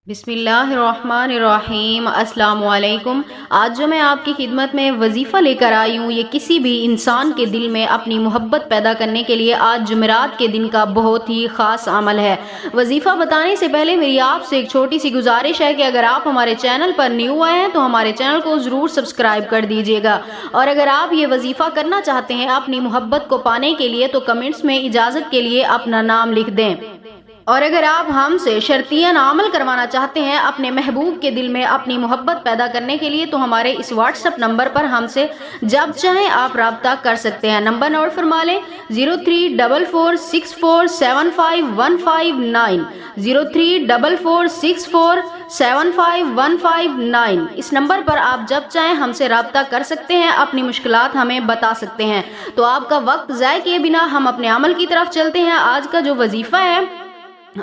بسم اللہ الرحمن الرحیم۔ السلام علیکم۔ آج جو میں آپ کی خدمت میں وظیفہ لے کر آئی ہوں، یہ کسی بھی انسان کے دل میں اپنی محبت پیدا کرنے کے لیے آج جمعرات کے دن کا بہت ہی خاص عمل ہے۔ وظیفہ بتانے سے پہلے میری آپ سے ایک چھوٹی سی گزارش ہے کہ اگر آپ ہمارے چینل پر نیو آئے ہیں تو ہمارے چینل کو ضرور سبسکرائب کر دیجیے گا، اور اگر آپ یہ وظیفہ کرنا چاہتے ہیں اپنی محبت کو پانے کے لیے تو کمنٹس میں اجازت کے لیے اپنا نام لکھ دیں، اور اگر آپ ہم سے شرطیاً عمل کروانا چاہتے ہیں اپنے محبوب کے دل میں اپنی محبت پیدا کرنے کے لیے تو ہمارے اس واٹس ایپ نمبر پر ہم سے جب چاہیں آپ رابطہ کر سکتے ہیں۔ نمبر نوٹ فرما لیں: 0344647515 0344647515۔ اس نمبر پر آپ جب چاہیں ہم سے رابطہ کر سکتے ہیں، اپنی مشکلات ہمیں بتا سکتے ہیں۔ تو آپ کا وقت ضائع کیے بنا ہم اپنے عمل کی طرف چلتے ہیں۔ آج کا جو وظیفہ ہے،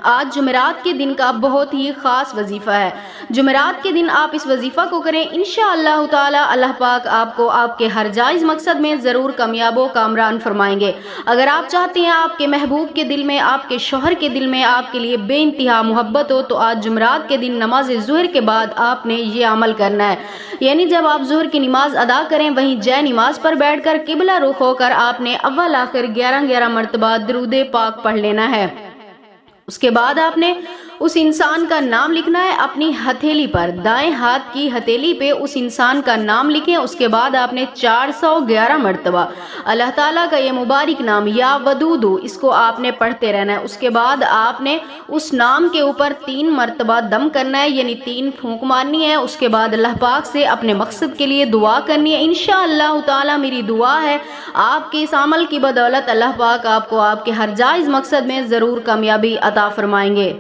آج جمعرات کے دن کا بہت ہی خاص وظیفہ ہے۔ جمعرات کے دن آپ اس وظیفہ کو کریں، انشاءاللہ تعالی اللہ پاک آپ کو آپ کے ہر جائز مقصد میں ضرور کامیاب و کامران فرمائیں گے۔ اگر آپ چاہتے ہیں آپ کے محبوب کے دل میں، آپ کے شوہر کے دل میں آپ کے لیے بے انتہا محبت ہو، تو آج جمعرات کے دن نماز ظہر کے بعد آپ نے یہ عمل کرنا ہے، یعنی جب آپ ظہر کی نماز ادا کریں وہیں جے نماز پر بیٹھ کر قبلہ رخ ہو کر آپ نے اول آخر 11 مرتبہ درود پاک پڑھ لینا ہے۔ اس کے بعد آپ نے اس انسان کا نام لکھنا ہے اپنی ہتھیلی پر، دائیں ہاتھ کی ہتھیلی پہ اس انسان کا نام لکھیں۔ اس کے بعد آپ نے 411 مرتبہ اللہ تعالیٰ کا یہ مبارک نام یا ودود، اس کو آپ نے پڑھتے رہنا ہے۔ اس کے بعد آپ نے اس نام کے اوپر 3 مرتبہ دم کرنا ہے، یعنی 3 پھونک مارنی ہے۔ اس کے بعد اللہ پاک سے اپنے مقصد کے لیے دعا کرنی ہے۔ انشاءاللہ تعالیٰ میری دعا ہے آپ کے اس عمل کی بدولت اللہ پاک آپ کو آپ کے ہر جائز مقصد میں ضرور کامیابی عطا فرمائیں گے۔